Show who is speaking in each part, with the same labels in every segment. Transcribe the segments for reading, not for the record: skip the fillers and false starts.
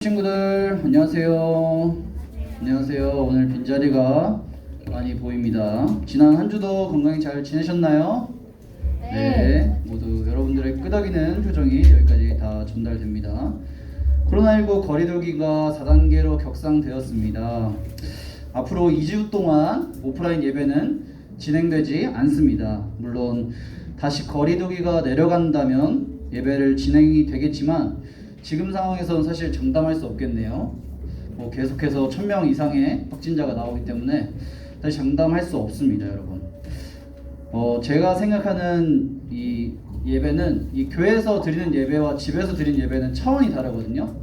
Speaker 1: 친구들 안녕하세요. 안녕하세요. 오늘 빈자리가 많이 보입니다. 지난 한 주도 건강히 잘 지내셨나요? 네. 모두 여러분들의 끄덕이는 표정이 여기까지 다 전달됩니다. 코로나19 거리두기가 4단계로 격상되었습니다. 앞으로 2주 동안 오프라인 예배는 진행되지 않습니다. 물론 다시 거리두기가 내려간다면 예배를 진행이 되겠지만 지금 상황에서는 사실 장담할 수 없겠네요. 계속해서 1000명 이상의 확진자가 나오기 때문에 사실 장담할 수 없습니다, 여러분. 제가 생각하는 이 예배는 이 교회에서 드리는 예배와 집에서 드리는 예배는 차원이 다르거든요.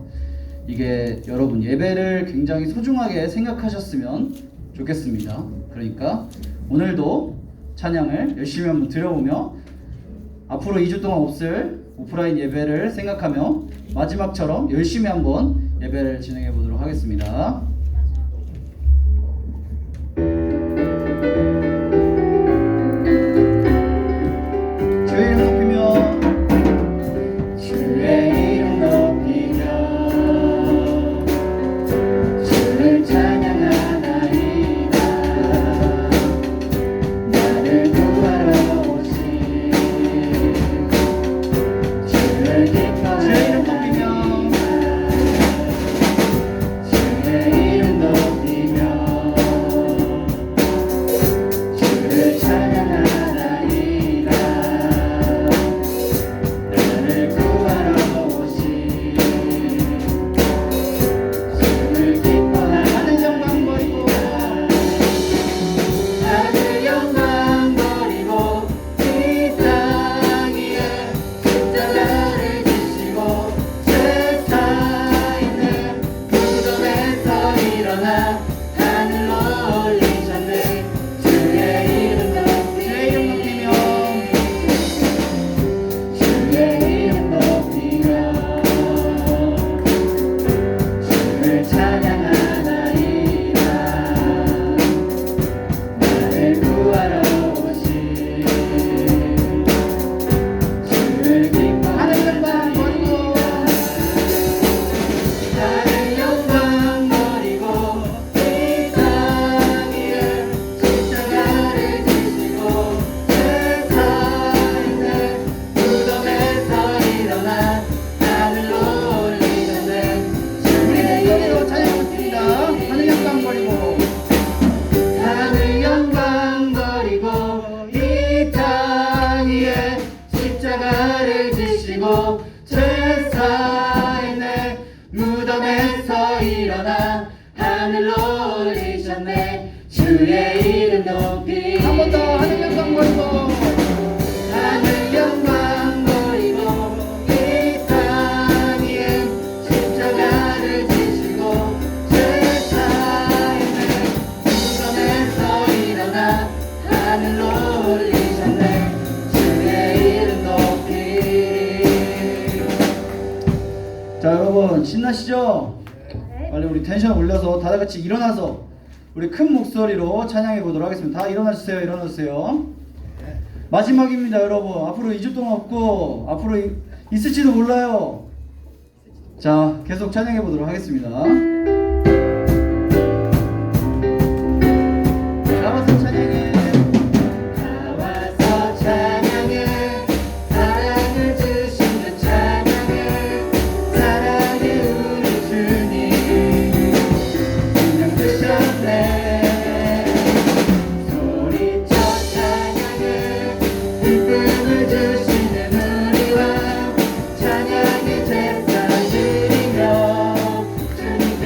Speaker 1: 이게 여러분 예배를 굉장히 소중하게 생각하셨으면 좋겠습니다. 그러니까 오늘도 찬양을 열심히 한번 드려보며 앞으로 2주 동안 없을 오프라인 예배를 생각하며 마지막처럼 열심히 한번 예배를 진행해 보도록 하겠습니다. 주의 이름 높이며 주의 이름 높이며 주를 찬양하나이다. 나를 구하러 오신 주를 기뻐하나이다. 무덤에서 일어나 하늘로 올리셨네. 주의 이름 높이 한 번 더 하늘 영광 걸고 하늘 영광 걸고 이 땅 위에 십자가를 지시고 제사에는 무덤에서 일어나 하늘로 올리셨네. 주의 이름 높이. 자, 여러분 신나시죠? 빨리 우리 텐션 올려서 다 같이 일어나서 우리 큰 목소리로 찬양해 보도록 하겠습니다. 다 일어나주세요. 일어나주세요. 마지막입니다, 여러분. 앞으로 2주 동안 없고 앞으로 있을지도 몰라요. 자, 계속 찬양해 보도록 하겠습니다. 나와서 찬양해. 나와서 찬양해. 사랑을 주시는 찬양해. 사랑해 우리 주님. 그냥 드셨네. 소리쳐 찬양해. 기쁨을 주시는 우리 왕. 찬양의 제사 드리며 주님께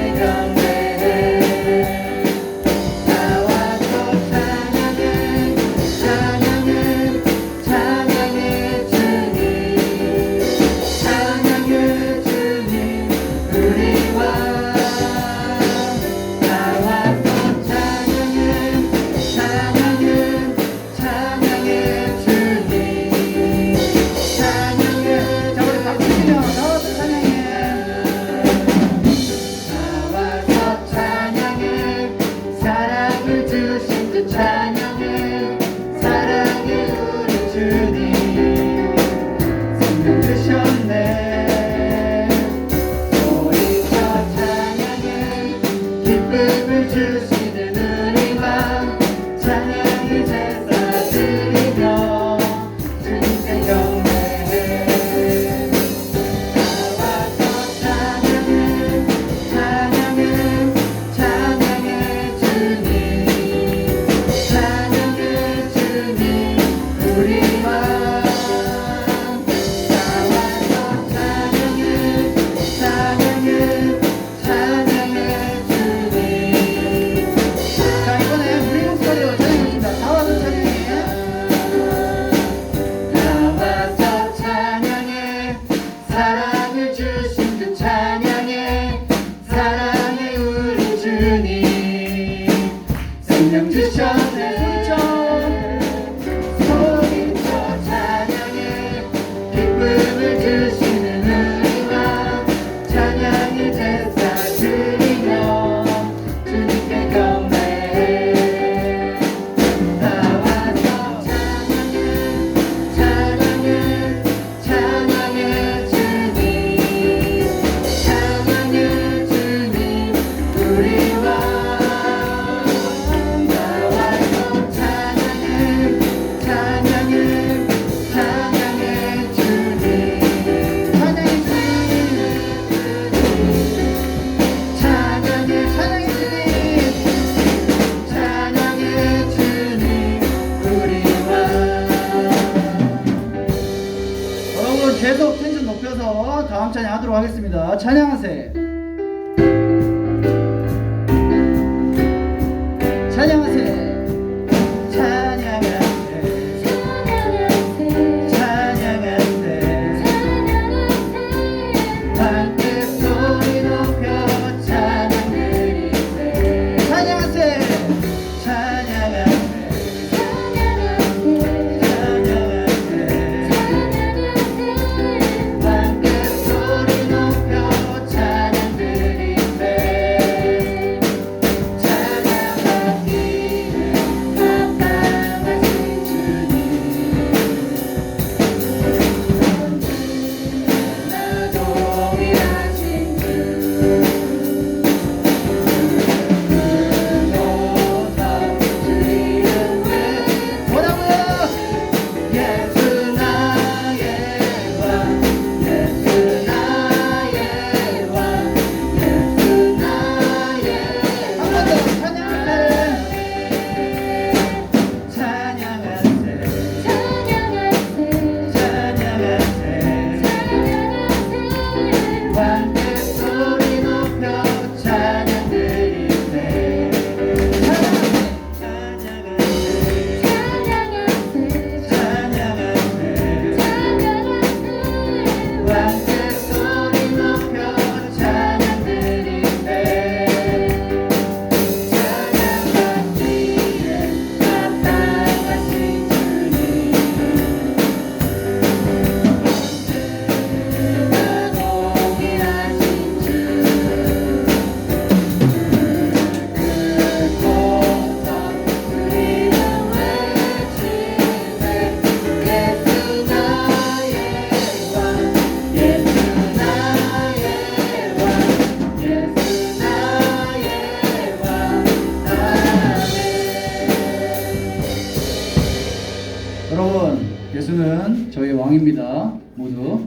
Speaker 1: 왕입니다. 모두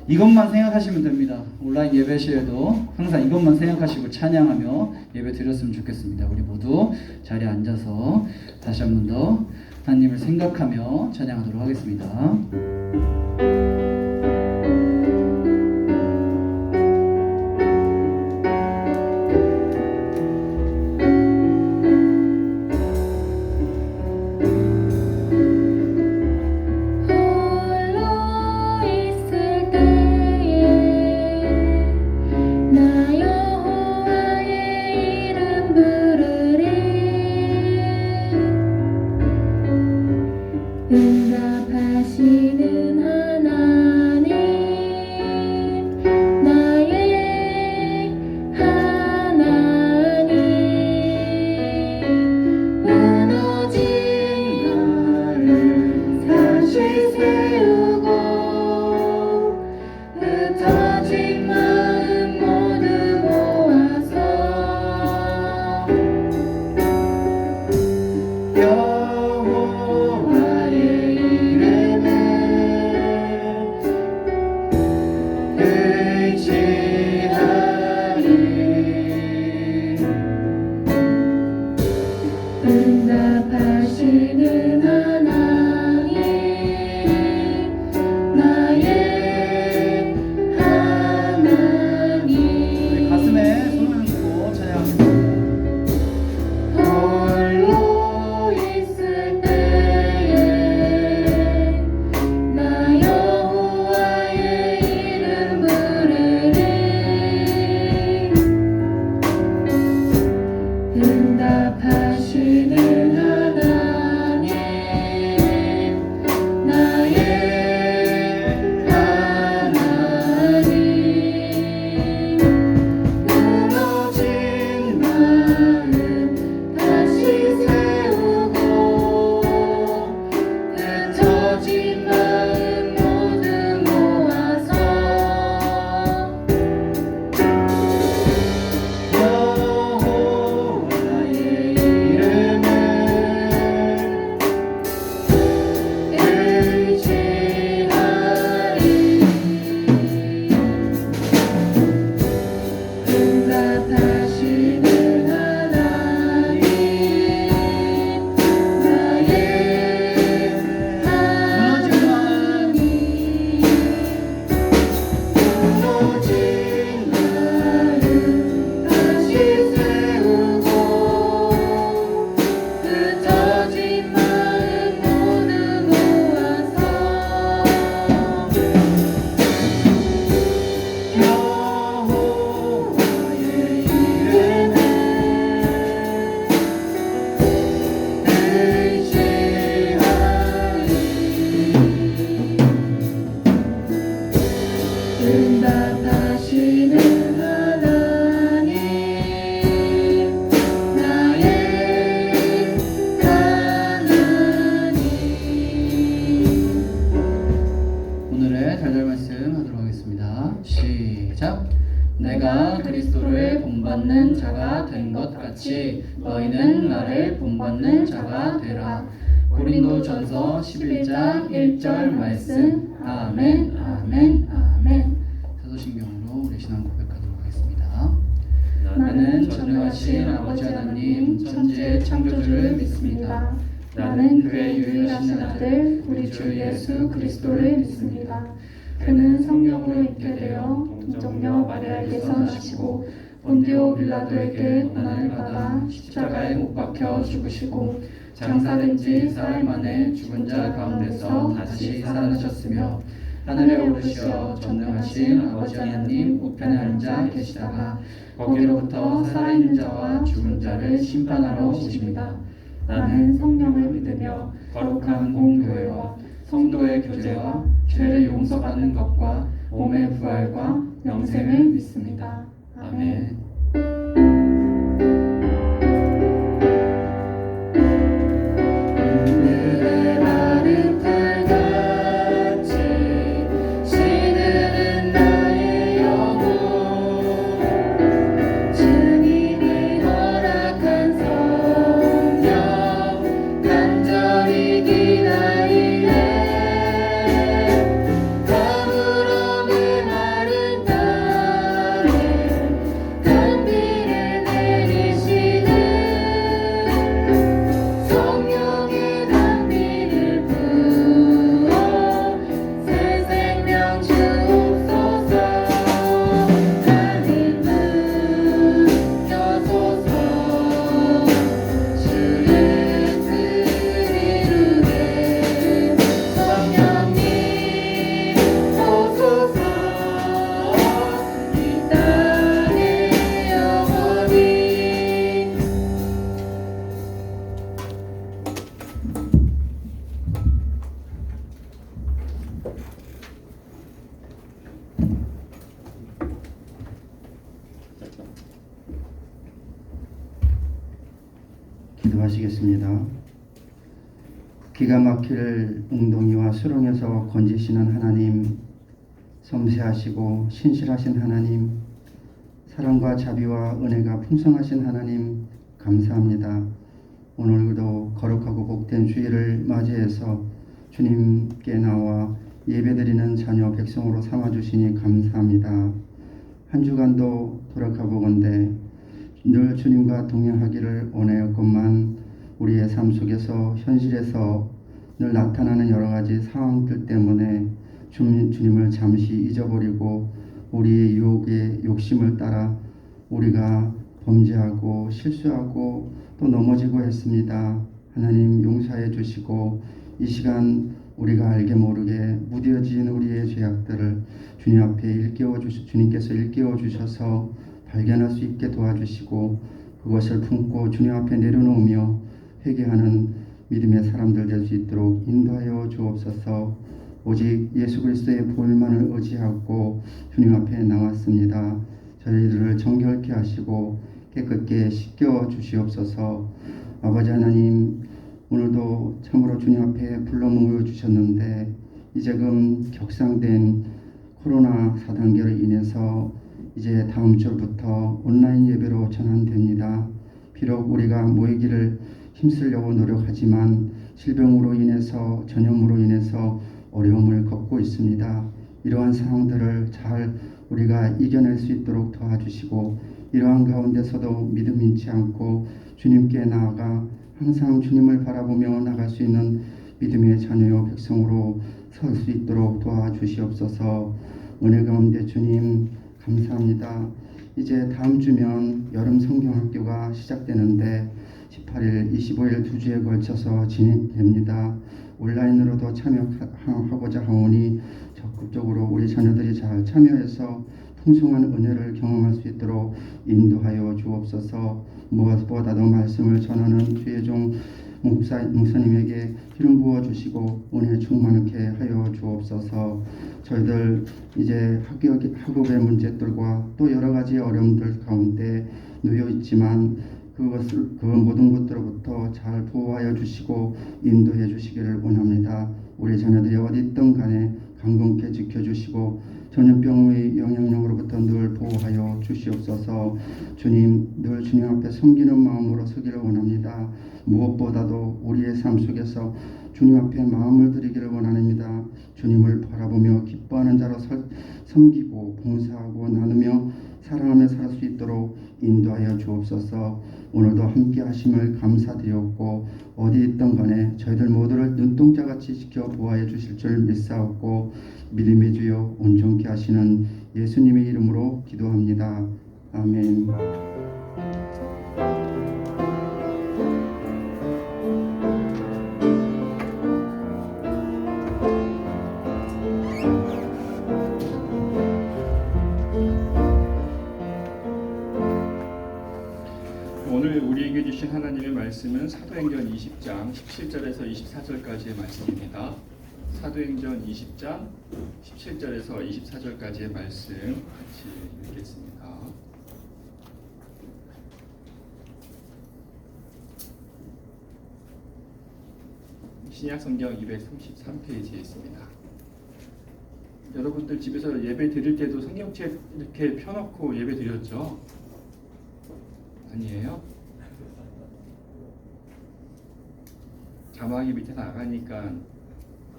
Speaker 1: 이것만 생각하시면 됩니다. 온라인 예배 시에도 항상 이것만 생각하시고 찬양하며 예배 드렸으면 좋겠습니다. 우리 모두 자리에 앉아서 다시 한 번 더 하나님을 생각하며 찬양하도록 하겠습니다.
Speaker 2: 응답하시는 하나님 나의 하나님 무너진 나를 다시 세우고 흩어진 마음 모두 모아서 응답하시는 하나님 나의 하나님
Speaker 1: 가슴에 손을 얹고 찬양합니다.
Speaker 2: 홀로 있을 때에 나 여호와의 이름 부르리 응답하시는 하나님 나의 하나님 무너진 마음 다시 세우고 흩어진 마음 모두 모아서
Speaker 1: 여호와의 이름을
Speaker 2: 의지하리 응답하시는 하나님 나의 하나님 무너진 마음 다시 세우고 흩어진 마음 모두 모아서
Speaker 1: 여호와의 이름을
Speaker 2: 응답하시는 하나님 나의 하나님
Speaker 1: 오늘의 달달 말씀 하도록 하겠습니다. 시작. 내가 그리스도를 본받는 자가 된 것 같이 너희는 나를 본받는 자가 되라. 고린도전서 11장 1절 말씀. 아멘, 아멘, 아멘. 사도신경으로 우리 신앙 고백하도록 하겠습니다. 나는 전능하신 아버지 하나님 천지의 창조주를 믿습니다.
Speaker 2: 나는 그의 유일하신 아들 우리 주 예수 그리스도를 믿습니다. 그는 성령으로 잉태되어 동정녀 마리아에게서 나시고 본디오 빌라도에게 고난을 받아 십자가에 못 박혀 죽으시고 장사된 지 사흘 만에 죽은 자 가운데서 다시 살아나셨으며 하늘에 오르시어 전능하신 아버지 하나님 우편에 앉아 계시다가 거기로부터 살아있는 자와 죽은 자를 심판하러 오십니다. 나는 성령을 믿으며 거룩한 공교회와 성도의 교제와 죄를 용서받는 것과 몸의 부활과 영생을 믿습니다. 아멘. 그의 마른 풀같이 시드는 나의 영혼 주님이 허락한 성령 간절히 기다리네
Speaker 3: 기도하시겠습니다. 기가 막힐 웅덩이와 수렁에서 건지시는 하나님, 섬세하시고 신실하신 하나님, 사랑과 자비와 은혜가 풍성하신 하나님, 감사합니다. 오늘도 거룩하고 복된 주일을 맞이해서 주님께 나와 예배드리는 자녀 백성으로 삼아주시니 감사합니다. 한 주간도 돌아가보건대 늘 주님과 동행하기를 원하였건만 우리의 삶 속에서 현실에서 늘 나타나는 여러 가지 상황들 때문에 주님을 잠시 잊어버리고 우리의 유혹의 욕심을 따라 우리가 범죄하고 실수하고 또 넘어지고 했습니다. 하나님 용서해 주시고 이 시간 우리가 알게 모르게 무뎌진 우리의 죄악들을 주님 앞에 주님께서 일깨워 주셔서 발견할 수 있게 도와주시고 그것을 품고 주님 앞에 내려놓으며 회개하는 믿음의 사람들 될 수 있도록 인도하여 주옵소서. 오직 예수 그리스도의 보혈만을 의지하고 주님 앞에 나왔습니다. 저희들을 정결케 하시고 깨끗게 씻겨 주시옵소서. 아버지 하나님, 오늘도 참으로 주님 앞에 불러 모여 주셨는데 이제금 격상된 코로나 4단계로 인해서 이제 다음 주부터 온라인 예배로 전환됩니다. 비록 우리가 모이기를 힘쓰려고 노력하지만 질병으로 인해서 전염으로 인해서 어려움을 겪고 있습니다. 이러한 상황들을 잘 우리가 이겨낼 수 있도록 도와주시고 이러한 가운데서도 믿음 잃지 않고 주님께 나아가 항상 주님을 바라보며 나갈 수 있는 믿음의 자녀요 백성으로 설 수 있도록 도와주시옵소서. 은혜 가운데 주님 감사합니다. 이제 다음 주면 여름 성경학교가 시작되는데 18일, 25일 두 주에 걸쳐서 진행됩니다. 온라인으로도 참여하고자 하오니 적극적으로 우리 자녀들이 잘 참여해서 풍성한 은혜를 경험할 수 있도록 인도하여 주옵소서. 무엇보다도 말씀을 전하는 주의 종 목사님에게 기름 부어 주시고 은혜 충만하게 하여 주옵소서. 저희들 이제 학업의 문제들과 또 여러 가지 어려움들 가운데 놓여 있지만 그 모든 것들로부터 잘 보호하여 주시고 인도해 주시기를 원합니다. 우리 자녀들이 어디 있든 간에 강건케 지켜주시고 전염병의 영향력으로부터 늘 보호하여 주시옵소서. 주님, 늘 주님 앞에 섬기는 마음으로 서기를 원합니다. 무엇보다도 우리의 삶 속에서 주님 앞에 마음을 드리기를 원합니다. 주님을 바라보며 기뻐하는 자로 섬기고 봉사하고 나누며 사랑하며 살 수 있도록 인도하여 주옵소서. 오늘도 함께 하심을 감사드렸고 어디 있던 간에 저희들 모두를 눈동자같이 지켜 보호하여 주실 줄 믿사옵고 믿음의 주여 온전케 하시는 예수님의 이름으로 기도합니다. 아멘.
Speaker 4: 오늘 우리에게 주신 하나님의 말씀은 사도행전 20장 17절에서 24절까지의 말씀입니다. 사도행전 20장 17절에서 24절까지의 말씀 같이 읽겠습니다. 신약성경 233페이지에 있습니다. 여러분들 집에서 예배 드릴 때도 성경책 이렇게 펴놓고 예배 드렸죠? 아니에요? 자막이 밑에 나가니까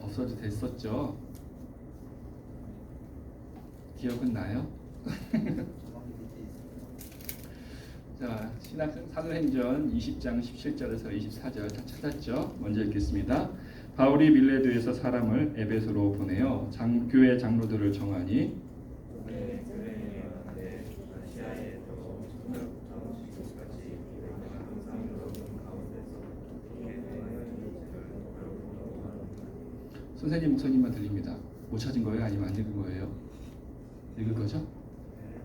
Speaker 4: 없어도 됐었죠? 기억은 나요? 자, 사도행전 20장 17절에서 24절 다 찾았죠? 먼저 읽겠습니다. 바울이 밀레도에서 사람을 에베소로 보내어 교회 장로들을 정하니 선생님 목사님만 들립니다. 못 찾은 거예요? 아니면 안 읽은 거예요? 읽을 거죠?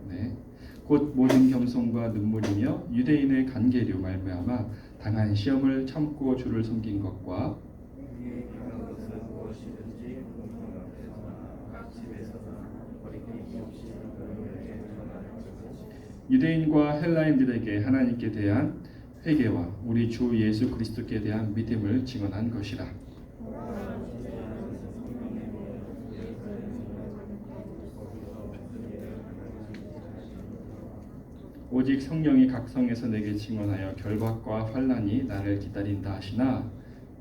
Speaker 4: 네. 곧 모든 겸손과 눈물이며 유대인의 간계로 말미암아 당한 시험을 참고 주를 섬긴 것과 유대인과 헬라인들에게 하나님께 대한 회개와 우리 주 예수 그리스도께 대한 믿음을 증언한 것이라. 오직 성령이 각성에서 내게 증언하여 결박과 환난이 나를 기다린다 하시나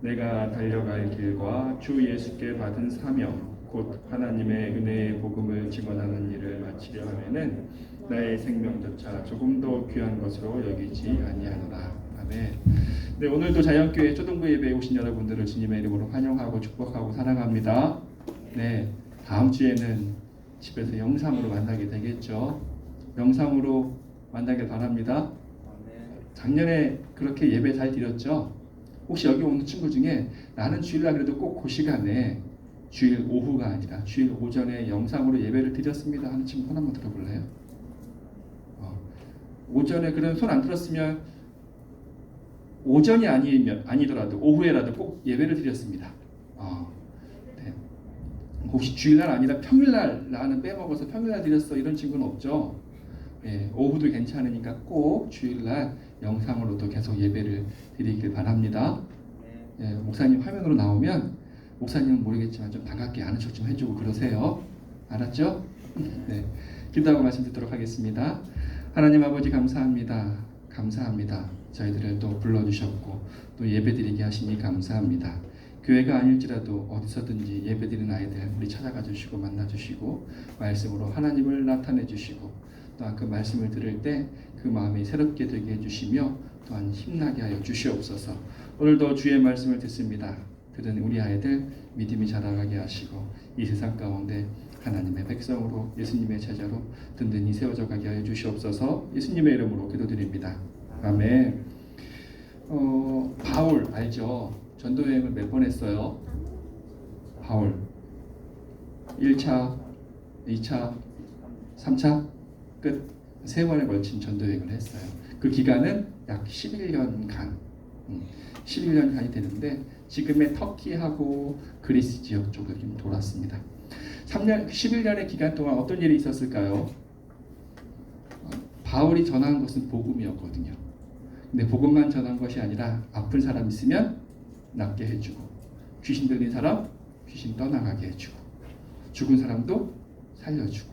Speaker 4: 내가 달려갈 길과 주 예수께 받은 사명 곧 하나님의 은혜의 복음을 증언하는 일을 마치려 하면은 나의 생명조차 조금도 귀한 것으로 여기지 아니하노라. 아멘. 네, 오늘도 자연교회 초등부 예배에 오신 여러분들을 주님의 이름으로 환영하고 축복하고 사랑합니다. 네, 다음 주에는 집에서 영상으로 만나게 되겠죠. 영상으로 만나길 바랍니다. 작년에 그렇게 예배 잘 드렸죠? 혹시 여기 오는 친구 중에 나는 주일날 그래도 꼭 그 시간에 주일 오후가 아니라 주일 오전에 영상으로 예배를 드렸습니다 하는 친구 손 한번 들어볼래요? 오전에 그런 손 안 들었으면 오전이 아니더라도 오후에라도 꼭 예배를 드렸습니다. 네. 혹시 주일날 아니라 평일날 나는 빼먹어서 평일날 드렸어 이런 친구는 없죠? 예, 오후도 괜찮으니까 꼭 주일날 영상으로도 계속 예배를 드리길 바랍니다. 예, 목사님 화면으로 나오면 목사님은 모르겠지만 좀 반갑게 아는 척 좀 해주고 그러세요. 알았죠? 네, 기도하고 말씀 듣도록 하겠습니다. 하나님 아버지 감사합니다. 감사합니다. 저희들을 또 불러주셨고 또 예배드리게 하시니 감사합니다. 교회가 아닐지라도 어디서든지 예배드리는 아이들 우리 찾아가 주시고 만나 주시고 말씀으로 하나님을 나타내 주시고 또한 그 말씀을 들을 때 그 마음이 새롭게 되게 해주시며 또한 힘나게 하여 주시옵소서. 오늘도 주의 말씀을 듣습니다. 들은 우리 아이들 믿음이 자라가게 하시고 이 세상 가운데 하나님의 백성으로 예수님의 제자로 든든히 세워져 가게 하여 주시옵소서. 예수님의 이름으로 기도드립니다. 아멘. 바울 알죠? 전도여행을 몇 번 했어요? 바울 1차, 2차, 3차 끝 3번에 걸친 전도여행을 했어요. 그 기간은 약 11년간 11년간이 되는데 지금의 터키하고 그리스 지역 쪽을 좀 돌았습니다. 11년의 기간 동안 어떤 일이 있었을까요? 바울이 전한 것은 복음이었거든요. 근데 복음만 전한 것이 아니라 아픈 사람 있으면 낫게 해주고 귀신 들린 사람 귀신 떠나가게 해주고 죽은 사람도 살려주고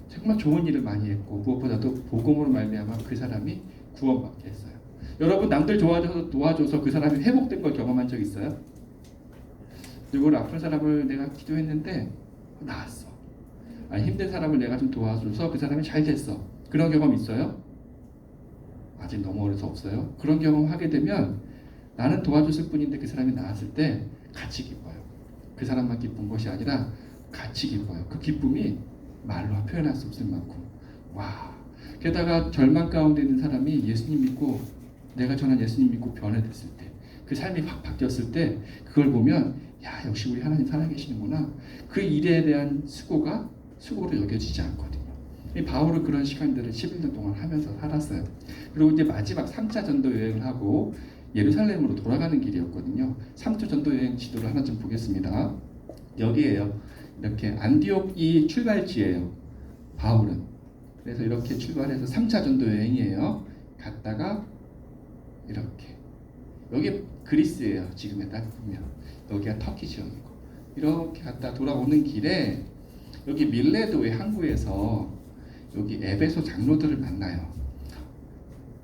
Speaker 4: 정말 좋은 일을 많이 했고 무엇보다도 복음으로 말미암아 그 사람이 구원받게 했어요. 여러분 남들 도와줘서 그 사람이 회복된 걸 경험한 적 있어요? 누구를 아픈 사람을 내가 기도했는데 나았어. 힘든 사람을 내가 좀 도와줘서 그 사람이 잘 됐어. 그런 경험 있어요? 아직 너무 어려서 없어요. 그런 경험 하게 되면 나는 도와줬을 뿐인데 그 사람이 나았을 때 같이 기뻐요. 그 사람만 기쁜 것이 아니라 같이 기뻐요. 그 기쁨이 말로 표현할 수 없을 만큼 와. 게다가 절망 가운데 있는 사람이 예수님 믿고 내가 전한 예수님 믿고 변화됐을 때 그 삶이 확 바뀌었을 때 그걸 보면 야 역시 우리 하나님 살아계시는구나. 그 일에 대한 수고가 수고로 여겨지지 않거든요. 이 바울은 그런 시간들을 11년 동안 하면서 살았어요. 그리고 이제 마지막 3차 전도 여행을 하고 예루살렘으로 돌아가는 길이었거든요. 3차 전도 여행 지도를 하나 좀 보겠습니다. 여기에요. 이렇게 안디옥이 출발지예요. 바울은. 그래서 이렇게 출발해서 3차 전도 여행이에요. 갔다가 이렇게 여기 그리스예요. 지금에 딱 보면 여기가 터키 지역이고 이렇게 갔다 돌아오는 길에 여기 밀레도의 항구에서 여기 에베소 장로들을 만나요.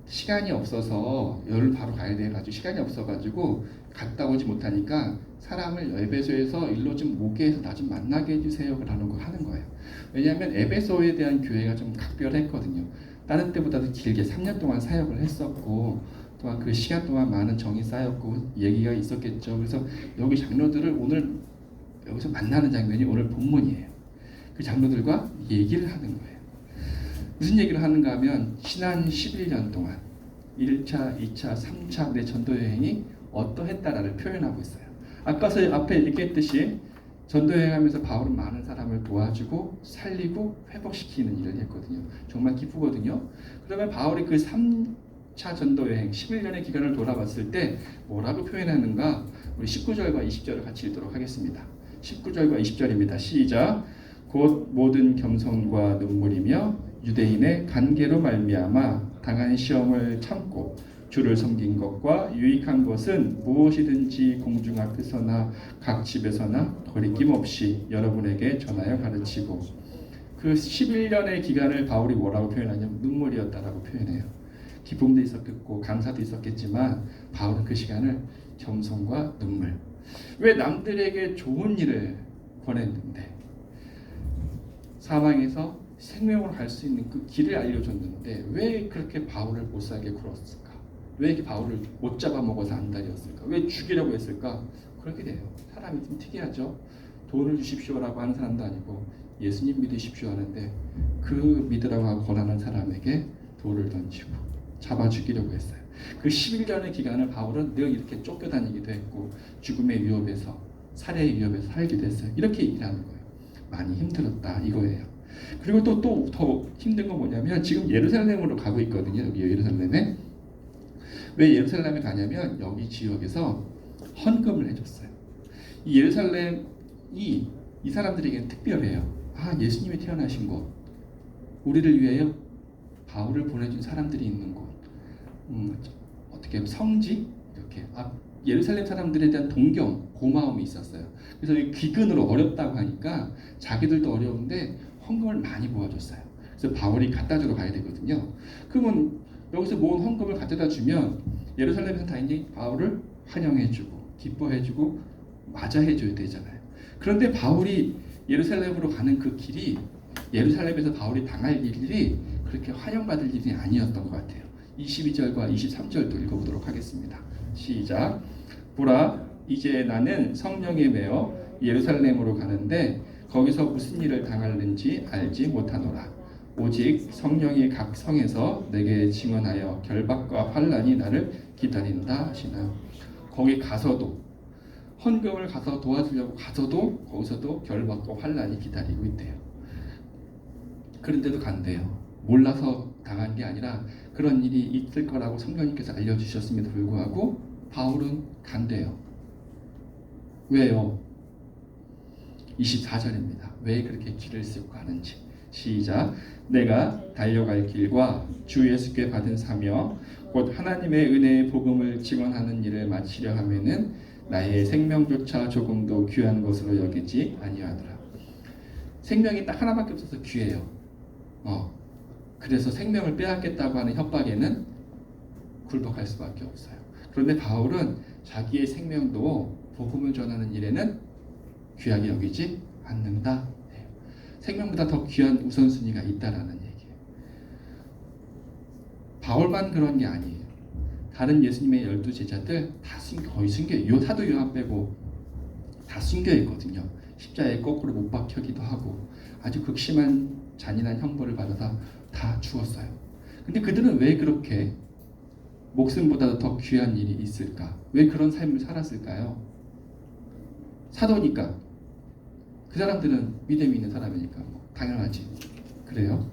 Speaker 4: 시간이 없어서 열을 바로 가야 돼가지고 시간이 없어가지고 갔다 오지 못하니까 사람을 에베소에서 일로 좀 오게 해서 나 좀 만나게 해주세요 라는 거 하는 거예요. 왜냐하면 에베소에 대한 교회가 좀 각별했거든요. 다른 때보다도 길게 3년 동안 사역을 했었고 또한 그 시간 동안 많은 정이 쌓였고 얘기가 있었겠죠. 그래서 여기 장로들을 오늘 여기서 만나는 장면이 오늘 본문이에요. 그 장로들과 얘기를 하는 거예요. 무슨 얘기를 하는가 하면 지난 11년 동안 1차, 2차, 3차 내 전도여행이 어떠했다라를 표현하고 있어요. 아까서 앞에 얘기했듯이 전도여행하면서 바울은 많은 사람을 도와주고 살리고 회복시키는 일을 했거든요. 정말 기쁘거든요. 그러면 바울이 그 3차 전도여행 11년의 기간을 돌아봤을 때 뭐라고 표현하는가? 우리 19절과 20절을 같이 읽도록 하겠습니다. 19절과 20절입니다. 시작. 곧 모든 겸손과 눈물이며 유대인의 관계로 말미암아 당한 시험을 참고 주를 섬긴 것과 유익한 것은 무엇이든지 공중 앞에서나 각 집에서나 거리낌 없이 여러분에게 전하여 가르치고. 그 11년의 기간을 바울이 뭐라고 표현하냐면 눈물이었다라고 표현해요. 기쁨도 있었겠고 감사도 있었겠지만 바울은 그 시간을 겸손과 눈물. 왜 남들에게 좋은 일을 권했는데 사망에서 생명으로 갈 수 있는 그 길을 알려줬는데 왜 그렇게 바울을 못 살게 굴었을까? 왜 이렇게 바울을 못 잡아먹어서 안달이었을까? 왜 죽이려고 했을까? 그렇게 돼요. 사람이 좀 특이하죠. 돈을 주십시오라고 하는 사람도 아니고 예수님 믿으십시오 하는데 그 믿으라고 하고 권하는 사람에게 돌을 던지고 잡아 죽이려고 했어요. 그 11년의 기간을 바울은 늘 이렇게 쫓겨다니기도 했고 죽음의 위협에서 살해의 위협에서 살기도 했어요. 이렇게 일하는 거예요. 많이 힘들었다 이거예요. 그리고 또 더 힘든 건 뭐냐면 지금 예루살렘으로 가고 있거든요. 여기 예루살렘에. 왜 예루살렘에 가냐면 여기 지역에서 헌금을 해줬어요. 이 예루살렘이 이 사람들에게는 특별해요. 아, 예수님이 태어나신 곳, 우리를 위하여 바울을 보내준 사람들이 있는 곳, 어떻게 보면 성지 이렇게 예루살렘 사람들에 대한 동경, 고마움이 있었어요. 그래서 이 귀근으로 어렵다고 하니까 자기들도 어려운데 헌금을 많이 모아줬어요. 그래서 바울이 갖다 주러 가야 되거든요. 그러면 여기서 모은 헌금을 갖다 주면 예루살렘에서 다행히 바울을 환영해주고 기뻐해주고 맞아해줘야 되잖아요. 그런데 바울이 예루살렘으로 가는 그 길이 예루살렘에서 바울이 당할 일이 그렇게 환영받을 일이 아니었던 것 같아요. 22절과 23절도 읽어보도록 하겠습니다. 시작. 보라, 이제 나는 성령에 매어 예루살렘으로 가는데 거기서 무슨 일을 당할는지 알지 못하노라. 오직 성령이 각 성에서 내게 증언하여 결박과 환난이 나를 기다린다 하시나. 거기 가서도 헌금을 가서 도와주려고 가서도 거기서도 결박과 환난이 기다리고 있대요. 그런데도 간대요. 몰라서 당한 게 아니라 그런 일이 있을 거라고 성령님께서 알려주셨음에도 불구하고 바울은 간대요. 왜요? 24절입니다. 왜 그렇게 길을 쓰고 가는지. 시작. 내가 달려갈 길과 주 예수께 받은 사명 곧 하나님의 은혜의 복음을 증언하는 일을 마치려 하면은 나의 생명조차 조금도 귀한 것으로 여기지 아니하더라. 생명이 딱 하나밖에 없어서 귀해요. 그래서 생명을 빼앗겠다고 하는 협박에는 굴복할 수밖에 없어요. 그런데 바울은 자기의 생명도 복음을 전하는 일에는 귀하게 여기지 않는다. 생명보다 더 귀한 우선순위가 있다라는 얘기예요. 바울만 그런 게 아니에요. 다른 예수님의 12제자들 다 거의 순교해요. 사도 요한 빼고 다 순교했거든요. 십자가에 거꾸로 못 박혀기도 하고 아주 극심한 잔인한 형벌을 받아서 다 죽었어요. 근데 그들은 왜 그렇게 목숨보다 더 귀한 일이 있을까? 왜 그런 삶을 살았을까요? 사도니까. 그 사람들은 믿음이 있는 사람이니까 당연하지. 그래요.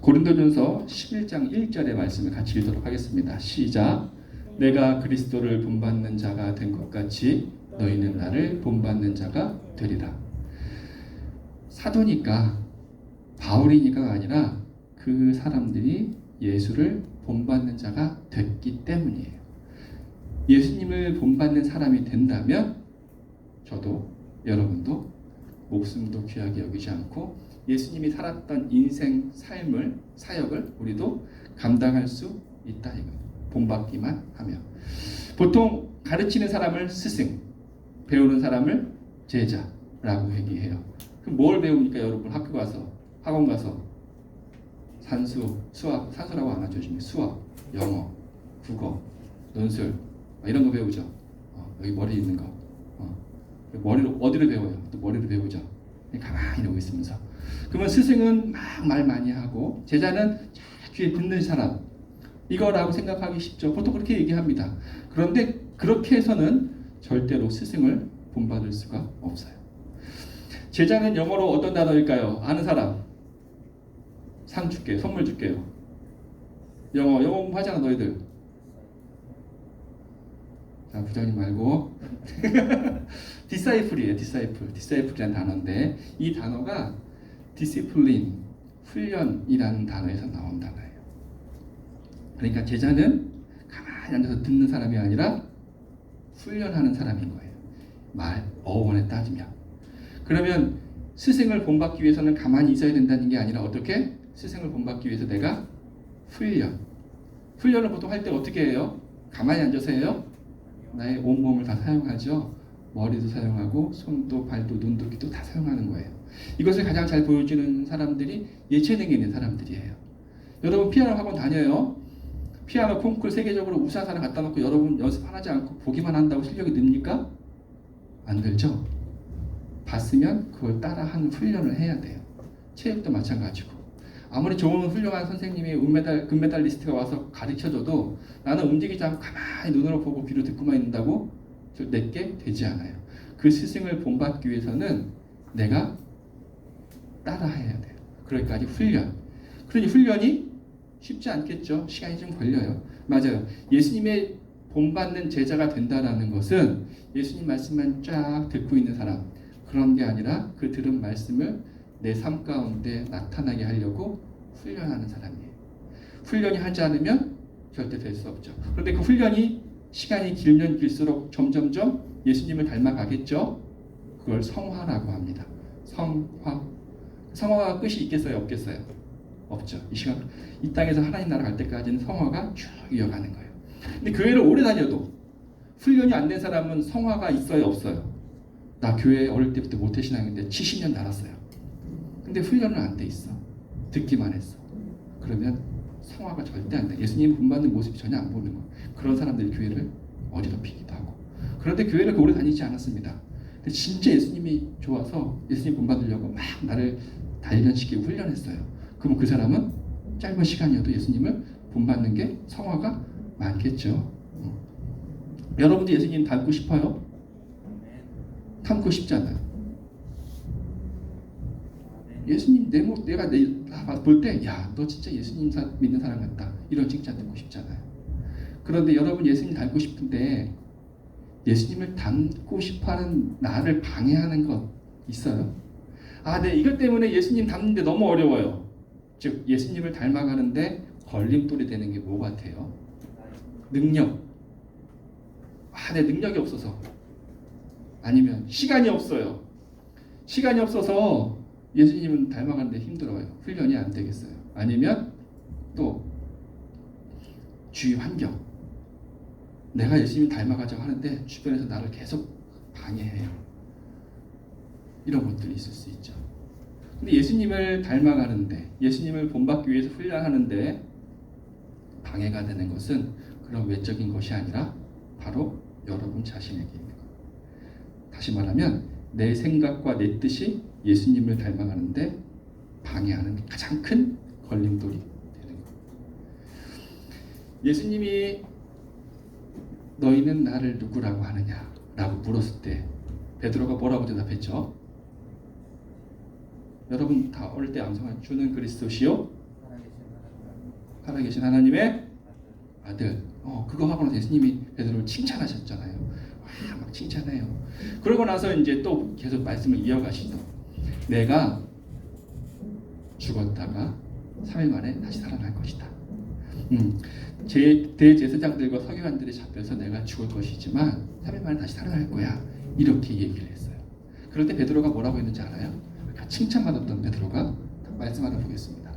Speaker 4: 고린도전서 11장 1절의 말씀을 같이 읽도록 하겠습니다. 시작. 내가 그리스도를 본받는 자가 된 것 같이 너희는 나를 본받는 자가 되리라. 사도니까 바울이니까가 아니라 그 사람들이 예수를 본받는 자가 됐기 때문이에요. 예수님을 본받는 사람이 된다면 저도 여러분도 목숨도 귀하게 여기지 않고 예수님이 살았던 인생 삶을 사역을 우리도 감당할 수 있다 이거예요. 본받기만 하면. 보통 가르치는 사람을 스승, 배우는 사람을 제자라고 얘기해요. 그럼 뭘 배웁니까 여러분? 학교 가서 학원 가서 산수, 수학, 산수라고 안 하죠 요즘에. 수학, 영어, 국어, 논술 이런 거 배우죠. 여기 머리 있는 거. 머리로 어디를 배워요? 또 머리를 배우죠. 가만히 이러고 있으면서. 그러면 스승은 막 말 많이 하고 제자는 잘 귀에 듣는 사람. 이거라고 생각하기 쉽죠. 보통 그렇게 얘기합니다. 그런데 그렇게 해서는 절대로 스승을 본받을 수가 없어요. 제자는 영어로 어떤 단어일까요? 아는 사람. 상 줄게요. 선물 줄게요. 영어 공부하잖아 너희들. 자, 부장님 말고 디사이플이에요. 디사이플이라는 단어인데 이 단어가 디시플린, 훈련이라는 단어에서 나온 단어예요. 그러니까 제자는 가만히 가만히 앉아서 듣는 사람이 아니라 훈련하는 사람인 거예요. 어원에 따지면. 그러면 스승을 본받기 위해서는 가만히 있어야 된다는 게 아니라 어떻게? 스승을 본받기 위해서 내가 훈련을 보통 할 때 어떻게 해요? 가만히 앉아서 해요? 나의 온몸을 다 사용하죠. 머리도 사용하고 손도 발도 눈도 귀도 다 사용하는 거예요. 이것을 가장 잘 보여주는 사람들이 예체능에 있는 사람들이에요. 여러분 피아노 학원 다녀요. 피아노 콩쿨 세계적으로 우수한 사람 갖다 놓고 여러분 연습하지 않고 보기만 한다고 실력이 늘니까? 안 늘죠? 봤으면 그걸 따라하는 훈련을 해야 돼요. 체육도 마찬가지고. 아무리 좋은 훌륭한 선생님이 금메달리스트가 와서 가르쳐줘도 나는 움직이지 않고 가만히 눈으로 보고 귀로 듣고만 있는다고 내게 되지 않아요. 그 스승을 본받기 위해서는 내가 따라해야 돼요. 그러니까 훈련. 그러니 훈련이 쉽지 않겠죠. 시간이 좀 걸려요. 맞아요. 예수님의 본받는 제자가 된다라는 것은 예수님 말씀만 쫙 듣고 있는 사람, 그런 게 아니라 그 들은 말씀을 내 삶 가운데 나타나게 하려고 훈련하는 사람이에요. 훈련이 하지 않으면 절대 될 수 없죠. 그런데 그 훈련이 시간이 길면 길수록 점점점 예수님을 닮아가겠죠. 그걸 성화라고 합니다. 성화가 끝이 있겠어요? 없겠어요? 없죠. 이 땅에서 하나님 나라 갈 때까지는 성화가 쭉 이어가는 거예요. 근데 교회를 오래 다녀도 훈련이 안 된 사람은 성화가 있어요? 없어요? 나 교회 어릴 때부터 모태신앙인데 70년 달았어요. 근데 훈련은 안 돼 있어. 듣기만 했어. 그러면 성화가 절대 안 돼. 예수님 본받는 모습이 전혀 안 보는 거예요. 그런 사람들이 교회를 어지럽히기도 하고. 그런데 교회를 오래 다니지 않았습니다. 근데 진짜 예수님이 좋아서 예수님 본받으려고 막 나를 단련시키고 훈련했어요. 그럼 그 사람은 짧은 시간이어도 예수님을 본받는 게 성화가 많겠죠. 여러분도 예수님 닮고 싶어요? 닮고 싶잖아요. 예수님 내가 볼 때 야, 너 진짜 예수님 믿는 사람 같다. 이런 칭찬 듣고 싶잖아요. 그런데 여러분 예수님 닮고 싶은데 예수님을 닮고 싶어하는 나를 방해하는 것 있어요? 네, 이것 때문에 예수님 닮는데 너무 어려워요. 즉 예수님을 닮아가는데 걸림돌이 되는 게 뭐 같아요? 능력. 내 능력이 없어서. 아니면 시간이 없어요. 시간이 없어서 예수님은 닮아가는데 힘들어요. 훈련이 안 되겠어요. 아니면 또 주위 환경. 내가 예수님 닮아가자고 하는데 주변에서 나를 계속 방해해요. 이런 것들이 있을 수 있죠. 근데 예수님을 닮아가는데, 예수님을 본받기 위해서 훈련하는데 방해가 되는 것은 그런 외적인 것이 아니라 바로 여러분 자신에게 있는 거예요. 다시 말하면 내 생각과 내 뜻이 예수님을 닮아가는데 방해하는 가장 큰 걸림돌이 되는 거예요. 예수님이 너희는 나를 누구라고 하느냐? 라고 물었을 때 베드로가 뭐라고 대답했죠? 여러분 다 어릴 때 암송한 주는 그리스도시요 살아계신 하나님의 아들. 그거 하고 나서 예수님이 베드로를 칭찬하셨잖아요. 막 칭찬해요. 그러고 나서 이제 또 계속 말씀을 이어가시죠. 내가 죽었다가 3일 만에 다시 살아날 것이다. 대제사장들과 서기관들이 잡혀서 내가 죽을 것이지만 3일 만에 다시 살아날 거야. 이렇게 얘기를 했어요. 그런데 베드로가 뭐라고 했는지 알아요? 칭찬받았던 베드로가 말씀하다 보겠습니다.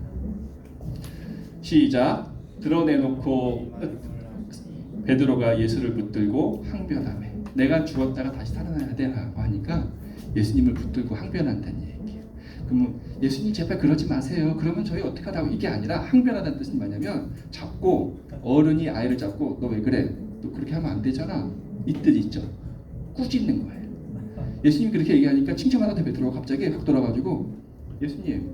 Speaker 4: 시작. 드러내놓고 베드로가 예수를 붙들고 항변하매. 내가 죽었다가 다시 살아나야 되라고 하니까 예수님을 붙들고 항변한다는 얘기예요. 그러면 예수님 제발 그러지 마세요. 그러면 저희 어떻게 하라고? 이게 아니라 항변하다는 뜻은 뭐냐면 잡고 어른이 아이를 잡고 너 왜 그래? 너 그렇게 하면 안 되잖아. 이 뜻 있죠. 꾸짖는 거예요. 예수님이 그렇게 얘기하니까 칭찬받았던 베드로가 갑자기 확 돌아가지고 예수님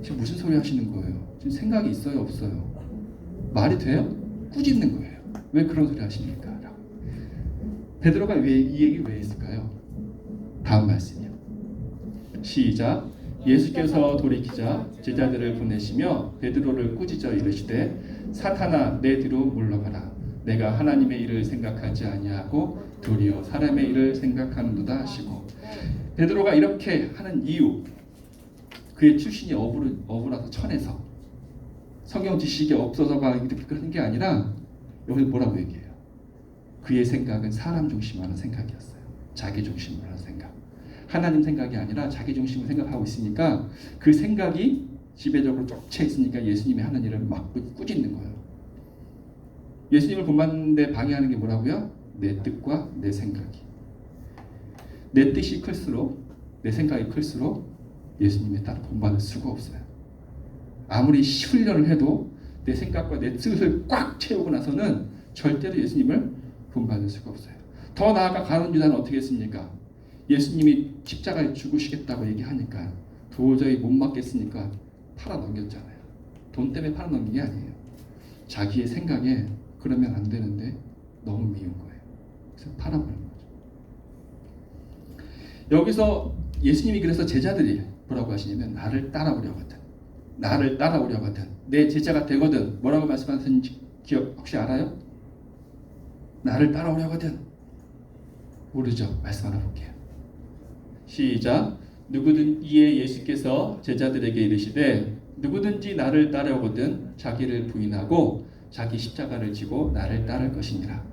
Speaker 4: 지금 무슨 소리 하시는 거예요? 지금 생각이 있어요? 없어요? 말이 돼요? 꾸짖는 거예요. 왜 그런 소리 하십니까? 라고. 베드로가 이 얘기 왜 했을까요? 다음 말씀이요. 시작. 예수께서 돌이키자 제자들을 보내시며 베드로를 꾸짖어 이르시되 사탄아 내 뒤로 물러가라. 내가 하나님의 일을 생각하지 아니하고 도리어 사람의 일을 생각하는도다 하시고. 베드로가 이렇게 하는 이유, 그의 출신이 어부라서 천에서 성경 지식이 없어서가 이렇게 그런 게 아니라 여기 뭐라고 얘기해요? 그의 생각은 사람 중심하는 생각이었어요. 자기 중심으로 생각. 하나님 생각이 아니라 자기 중심으로 생각하고 있으니까 그 생각이 지배적으로 쫓아 있으니까 예수님이 하는 일을 막 꾸짖는 거예요. 예수님을 본받는데 방해하는 게 뭐라고요? 내 뜻과 내 생각이. 내 뜻이 클수록, 내 생각이 클수록 예수님에 따라 본받을 수가 없어요. 아무리 훈련을 해도 내 생각과 내 뜻을 꽉 채우고 나서는 절대로 예수님을 본받을 수가 없어요. 더 나아가 가룟 유다는 어떻게 했습니까? 예수님이 십자가에 죽으시겠다고 얘기하니까 도저히 못 맞겠으니까 팔아 넘겼잖아요. 돈 때문에 팔아 넘긴 게 아니에요. 자기의 생각에 그러면 안 되는데 너무 미운 거예요. 그래서 팔아버린 거죠. 여기서 예수님이 그래서 제자들이 뭐라고 하시냐면 나를 따라오려거든. 나를 따라오려거든. 내 제자가 되거든. 뭐라고 말씀하셨는지 기억 혹시 알아요? 나를 따라오려거든. 모르죠? 말씀 하나 볼게요. 시작. 누구든 이에 예수께서 제자들에게 이르시되 누구든지 나를 따라오거든 자기를 부인하고 자기 십자가를 지고 나를 따를 것이니라.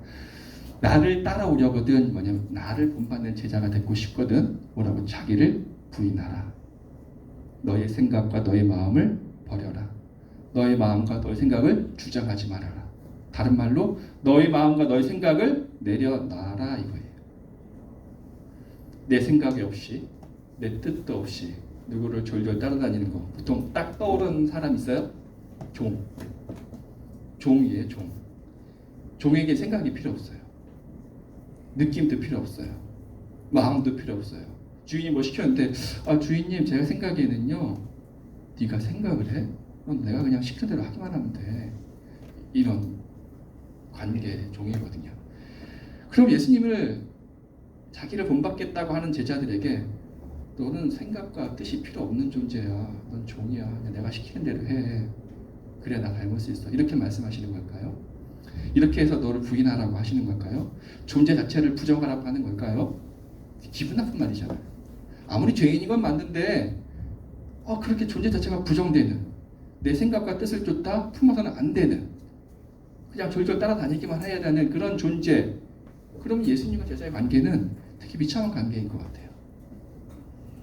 Speaker 4: 나를 따라오려거든 뭐냐면 나를 본받는 제자가 되고 싶거든 뭐라고? 자기를 부인하라. 너의 생각과 너의 마음을 버려라. 너의 마음과 너의 생각을 주장하지 말아라. 다른 말로 너의 마음과 너의 생각을 내려놔라 이거예요. 내 생각이 없이 내 뜻도 없이 누구를 졸졸 따라다니는 거 보통 딱 떠오르는 사람 있어요? 종이에요. 종에게 생각이 필요 없어요. 느낌도 필요 없어요. 마음도 필요 없어요. 주인이 뭐 시켰는데 주인님 제가 생각에는요 네가 생각을 해? 그럼 내가 그냥 시킨 대로 하기만 하면 돼. 이런 관계 종이거든요. 그럼 예수님을 자기를 본받겠다고 하는 제자들에게 너는 생각과 뜻이 필요 없는 존재야. 넌 종이야. 그냥 내가 시키는 대로 해. 그래야 나 닮을 수 있어. 이렇게 말씀하시는 걸까요? 이렇게 해서 너를 부인하라고 하시는 걸까요? 존재 자체를 부정하라고 하는 걸까요? 기분 나쁜 말이잖아요. 아무리 죄인인 건 맞는데 그렇게 존재 자체가 부정되는 내 생각과 뜻을 쫓다 품어서는 안 되는 그냥 졸졸 따라다니기만 해야 되는 그런 존재. 그러면 예수님과 제자의 관계는 되게 비참한 관계인 것 같아요.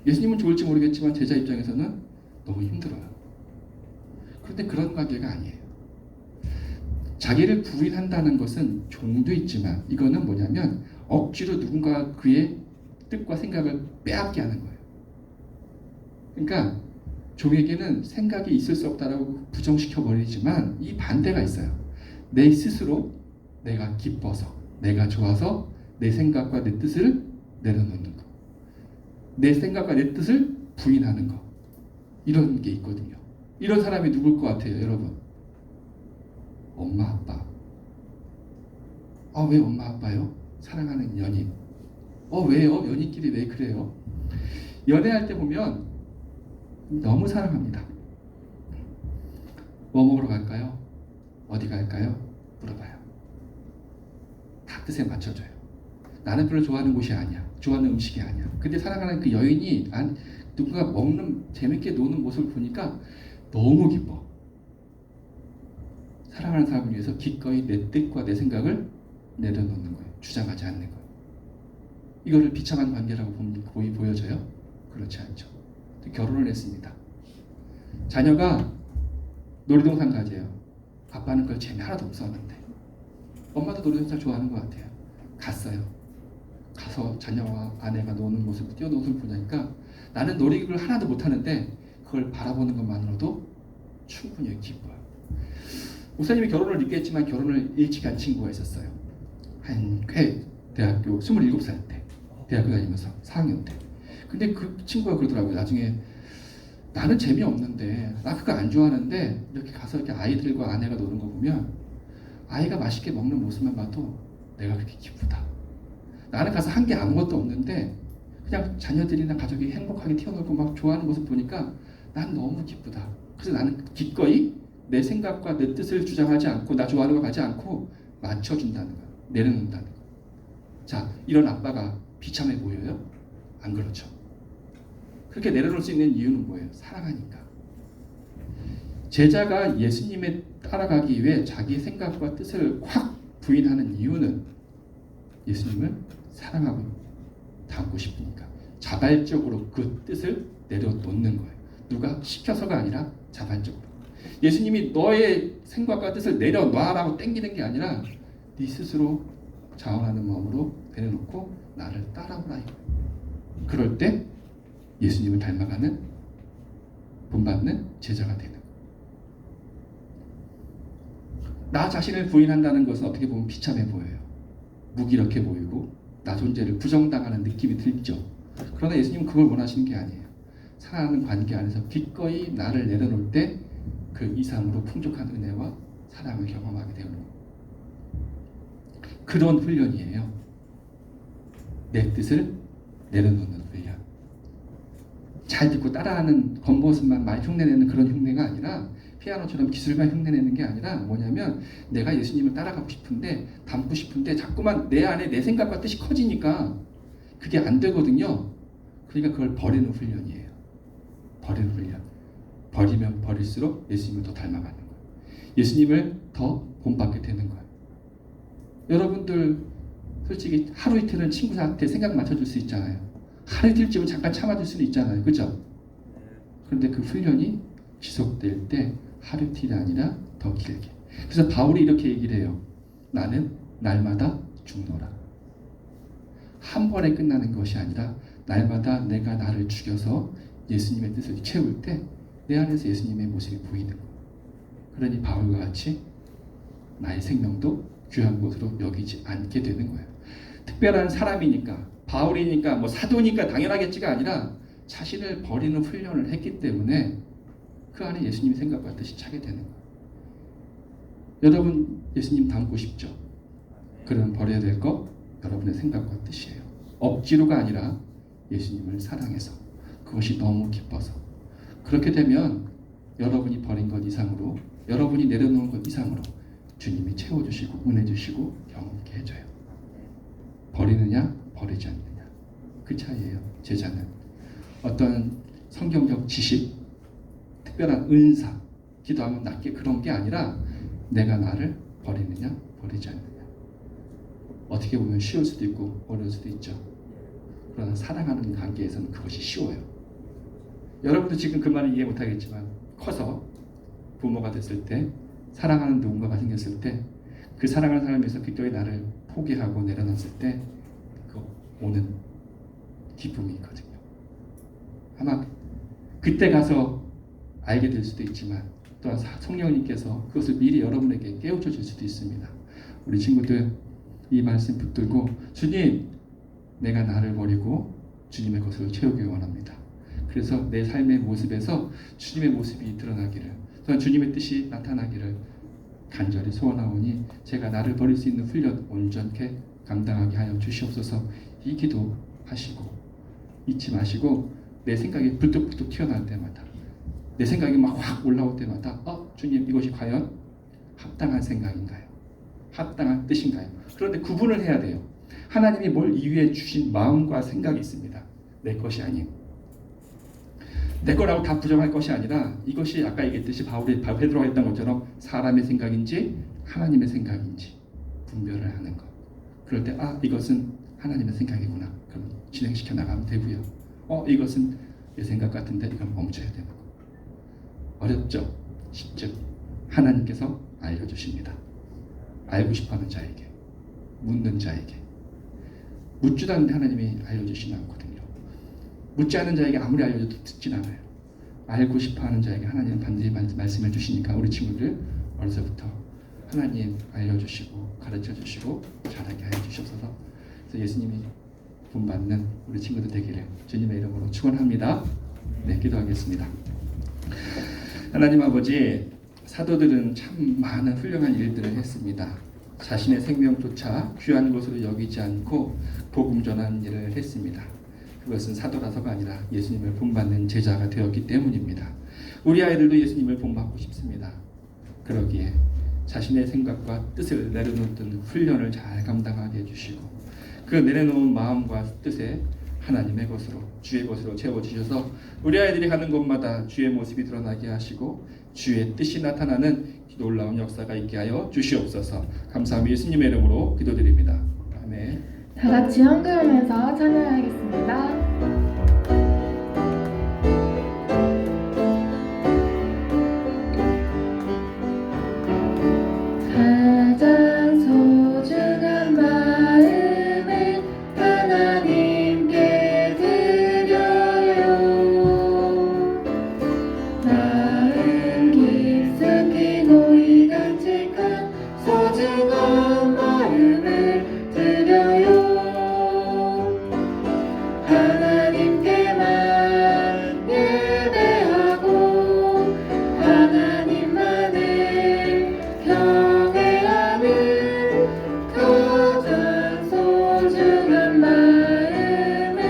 Speaker 4: 예수님은 좋을지 모르겠지만 제자 입장에서는 너무 힘들어요. 그런데 그런 관계가 아니에요. 자기를 부인한다는 것은 종도 있지만 이거는 뭐냐면 억지로 누군가 그의 뜻과 생각을 빼앗게 하는 거예요. 그러니까 종에게는 생각이 있을 수 없다라고 부정시켜버리지만 이 반대가 있어요. 내 스스로 내가 기뻐서 내가 좋아서 내 생각과 내 뜻을 내려놓는 거. 내 생각과 내 뜻을 부인하는 거. 이런 게 있거든요. 이런 사람이 누굴 것 같아요, 여러분? 엄마, 아빠. 왜 엄마, 아빠요? 사랑하는 연인. 왜요? 연인끼리 왜 그래요? 연애할 때 보면 너무 사랑합니다. 뭐 먹으러 갈까요? 어디 갈까요? 물어봐요. 다 뜻에 맞춰줘요. 나는 별로 좋아하는 곳이 아니야. 좋아하는 음식이 아니야. 근데 사랑하는 그 여인이 누군가 재밌게 노는 모습을 보니까 너무 기뻐. 사랑하는 사람을 위해서 기꺼이 내 뜻과 내 생각을 내려놓는 거예요. 주장하지 않는 거예요. 이거를 비참한 관계라고 보여져요? 그렇지 않죠. 결혼을 했습니다. 자녀가 놀이동산 가재요. 아빠는 그걸 재미 하나도 없었는데 엄마도 놀이동산 좋아하는 것 같아요. 갔어요. 가서 자녀와 아내가 노는 모습, 뛰어노는 모습을 보니까 나는 놀이기구를 하나도 못하는데 그걸 바라보는 것만으로도 충분히 기뻐요. 목사님이 결혼을 늦게 했지만 결혼을 일찍 한 친구가 있었어요. 대학교 27살 때 대학교 다니면서 4학년 때. 근데 그 친구가 그러더라고요. 나중에 나는 재미없는데 나 그거 안 좋아하는데 이렇게 가서 이렇게 아이들과 아내가 노는 거 보면 아이가 맛있게 먹는 모습만 봐도 내가 그렇게 기쁘다. 나는 가서 한 게 아무것도 없는데 그냥 자녀들이나 가족이 행복하게 튀어놀고 막 좋아하는 모습 보니까 난 너무 기쁘다. 그래서 나는 기꺼이 내 생각과 내 뜻을 주장하지 않고 나 좋아하는 거 가지 않고 맞춰준다는 거야. 내려놓는다는 거. 자, 이런 아빠가 비참해 보여요? 안 그렇죠. 그렇게 내려놓을 수 있는 이유는 뭐예요? 사랑하니까. 제자가 예수님에 따라가기 위해 자기 생각과 뜻을 확 부인하는 이유는 예수님을 사랑하고 닮고 싶으니까 자발적으로 그 뜻을 내려놓는 거예요. 누가 시켜서가 아니라 자발적으로. 예수님이 너의 생각과 뜻을 내려놔라고 땡기는 게 아니라 네 스스로 자원하는 마음으로 내려놓고 나를 따라오라. 그럴 때 예수님을 닮아가는 본받는 제자가 되는 거예요. 나 자신을 부인한다는 것은 어떻게 보면 비참해 보여요. 무기력해 보이고 나 존재를 부정당하는 느낌이 들죠. 그러나 예수님은 그걸 원하시는 게 아니에요. 사랑하는 관계 안에서 기꺼이 나를 내려놓을 때 그 이상으로 풍족한 은혜와 사랑을 경험하게 되는 거예요. 그런 훈련이에요. 내 뜻을 내려놓는 훈련. 잘 듣고 따라하는 겉모습만 말 흉내내는 그런 흉내가 아니라 피아노처럼 기술만 흉내내는 게 아니라 뭐냐면 내가 예수님을 따라가고 싶은데 닮고 싶은데 자꾸만 내 안에 내 생각과 뜻이 커지니까 그게 안 되거든요. 그러니까 그걸 버리는 훈련이에요. 버리는 훈련. 버리면 버릴수록 예수님을 더 닮아가는 거예요. 예수님을 더 본받게 되는 거예요. 여러분들 솔직히 하루 이틀은 친구한테 생각 맞춰줄 수 있잖아요. 하루 이틀쯤은 잠깐 참아줄 수는 있잖아요. 그죠? 그런데 그 훈련이 지속될 때 하루 이틀이 아니라 더 길게. 그래서 바울이 이렇게 얘기를 해요. 나는 날마다 죽노라. 한 번에 끝나는 것이 아니라 날마다 내가 나를 죽여서 예수님의 뜻을 채울 때 내 안에서 예수님의 모습이 보이는 거예요. 그러니 바울과 같이 나의 생명도 귀한 것으로 여기지 않게 되는 거예요. 특별한 사람이니까 바울이니까 뭐 사도니까 당연하겠지가 아니라 자신을 버리는 훈련을 했기 때문에 그 안에 예수님의 생각과 뜻이 차게 되는 거예요. 여러분 예수님 닮고 싶죠? 그러면 버려야 될 거 여러분의 생각과 뜻이에요. 억지로가 아니라 예수님을 사랑해서 그것이 너무 기뻐서 그렇게 되면 여러분이 버린 것 이상으로 여러분이 내려놓은 것 이상으로 주님이 채워주시고 은혜 주시고 경험케 해줘요. 버리느냐 버리지 않느냐 그 차이예요. 제자는 어떤 성경적 지식 특별한 은사 기도하면 낫게 그런 게 아니라 내가 나를 버리느냐 버리지 않느냐. 어떻게 보면 쉬울 수도 있고 어려울 수도 있죠. 그러나 사랑하는 관계에서는 그것이 쉬워요. 여러분도 지금 그 말을 이해 못하겠지만 커서 부모가 됐을 때 사랑하는 누군가가 생겼을 때 그 사랑하는 사람에서 기꺼이 나를 포기하고 내려놨을 때 그 오는 기쁨이 있거든요. 아마 그때 가서 알게 될 수도 있지만 또한 성령님께서 그것을 미리 여러분에게 깨우쳐 줄 수도 있습니다. 우리 친구들 이 말씀 붙들고 주님 내가 나를 버리고 주님의 것으로 채우기 원합니다. 그래서 내 삶의 모습에서 주님의 모습이 드러나기를 또한 주님의 뜻이 나타나기를 간절히 소원하오니 제가 나를 버릴 수 있는 훈련 온전케 감당하게 하여 주시옵소서. 이 기도 하시고 잊지 마시고 내 생각이 불뚝불뚝 튀어나올 때마다 내 생각이 막 확 올라올 때마다 주님 이것이 과연 합당한 생각인가요? 합당한 뜻인가요? 그런데 구분을 해야 돼요. 하나님이 뭘 이유에 주신 마음과 생각이 있습니다. 내 것이 아닌 내 거라고 다 부정할 것이 아니라 이것이 아까 얘기했듯이 베드로가 했던 것처럼 사람의 생각인지 하나님의 생각인지 분별을 하는 것. 그럴 때 이것은 하나님의 생각이구나. 그럼 진행시켜 나가면 되고요. 이것은 내 생각 같은데 이건 멈춰야 되는 거. 어렵죠? 쉽죠? 하나님께서 알려주십니다. 알고 싶어하는 자에게, 묻는 자에게. 묻지도 않는데 하나님이 알려주시지 않거든요. 묻지 않은 자에게 아무리 알려줘도 듣진 않아요. 알고 싶어하는 자에게 하나님은 반드시 말씀해 주시니까 우리 친구들 어려서부터 하나님 알려주시고 가르쳐주시고 잘하게 하여 주시옵소서. 그래서 예수님이 본받는 우리 친구들 되기를 주님의 이름으로 축원합니다. 네, 기도하겠습니다. 하나님 아버지, 사도들은 참 많은 훌륭한 일들을 했습니다. 자신의 생명조차 귀한 것으로 여기지 않고 복음 전하는 일을 했습니다. 그것은 사도라서가 아니라 예수님을 본받는 제자가 되었기 때문입니다. 우리 아이들도 예수님을 본받고 싶습니다. 그러기에 자신의 생각과 뜻을 내려놓던 훈련을 잘 감당하게 해주시고 그 내려놓은 마음과 뜻에 하나님의 것으로 주의 것으로 채워주셔서 우리 아이들이 가는 곳마다 주의 모습이 드러나게 하시고 주의 뜻이 나타나는 놀라운 역사가 있게 하여 주시옵소서. 감사하며 예수님의 이름으로 기도드립니다. 아멘. 네.
Speaker 2: 다 같이 헌금하면서 찬양하겠습니다. 가장 소중한 마음을 하나님께 드려요. 마음 깊숙이 고이 간직한 소중한 마음을 드려요. 하나님께만 예배하고 하나님만을 경외하는 가장 소중한 마음을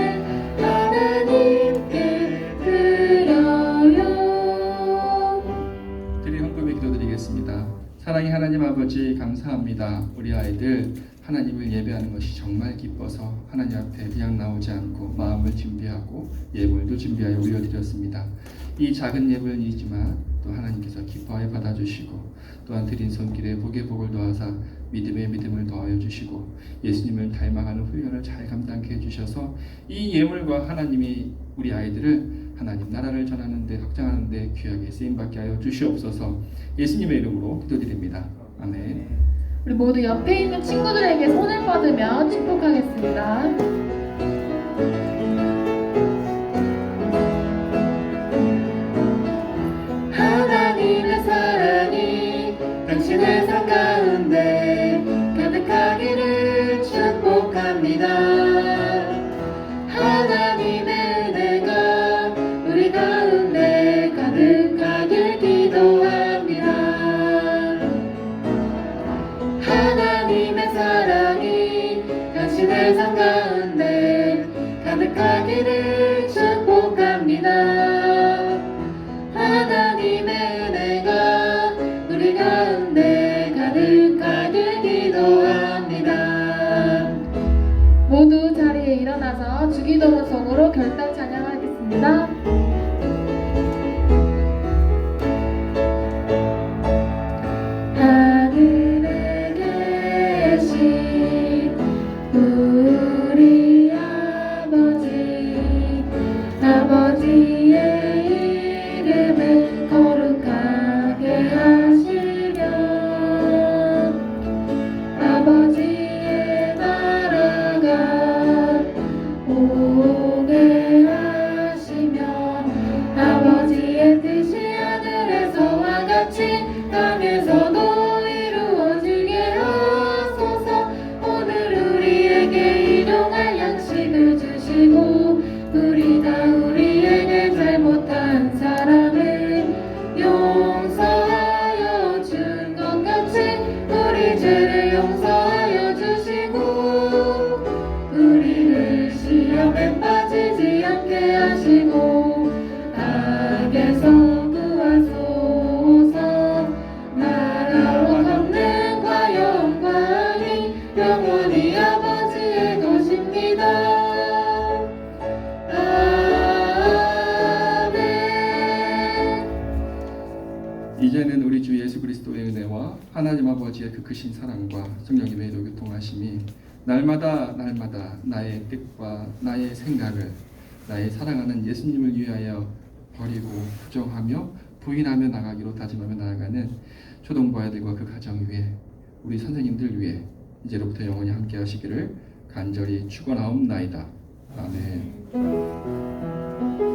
Speaker 2: 하나님께 드려요.
Speaker 4: 드릴 헌금에 기도드리겠습니다. 사랑의 하나님 아버지, 감사합니다. 우리 아이들 하나님을 예배하는 것이 정말 기뻐서 하나님 앞에 그냥 나오지 않고 마음을 준비하고 예물도 준비하여 올려드렸습니다. 이 작은 예물이지만 또 하나님께서 기뻐하여 받아주시고 또한 드린 손길에 복의 복을 더하사 믿음의 믿음을 더하여 주시고 예수님을 닮아가는 훈련을 잘 감당케 해주셔서 이 예물과 하나님이 우리 아이들을 하나님 나라를 전하는 데 확장하는 데 귀하게 쓰임받게 하여 주시옵소서. 예수님의 이름으로 기도드립니다. 아멘.
Speaker 2: 우리 모두 옆에 있는 친구들에게 손을 뻗으며 축복하겠습니다. 하나님의 사랑이 당신의 삶 가운데 가득하기를 축복합니다. 하나님의 은혜가 우리 가운데 가득하길 기도합니다. 하나님의 사랑이 당신의 삶 가운데 가득하기를 축복합니다. 하나님의 은혜가 우리 가운데 가득하길 기도합니다. 모두 자리에 일어나서 주기도문 성으로 결단 찬양하겠습니다. 하늘에 계신 우리 아버지, 아버지의 이름을 거룩하게 하시며 아버지의 나라가 오게 하시며 아버지의 뜻이 하늘에서와 같이 땅에서도 이루어지게 하소서. 오늘 우리에게 일용할 양식을 주시고 우리에게 잘못한 사람을 용서하여 준 것 같이 우리 죄를 용서하여 주시고 우리를 시험에 빠지지 않게 하시고 악에서 구하소서. 나라와 권능과 영광이 영원히 아버지의 것입니다.
Speaker 4: 이제는 우리 주 예수 그리스도의 은혜와 하나님 아버지의 그 크신 사랑과 성령님의 교통하심이 날마다 나의 뜻과 나의 생각을 나의 사랑하는 예수님을 위하여 버리고 부정하며 부인하며 나가기로 다짐하며 나아가는 초등부 아이들과 그 가정 위에 우리 선생님들 위에 이제로부터 영원히 함께 하시기를 간절히 축원하옵나이다. 아멘.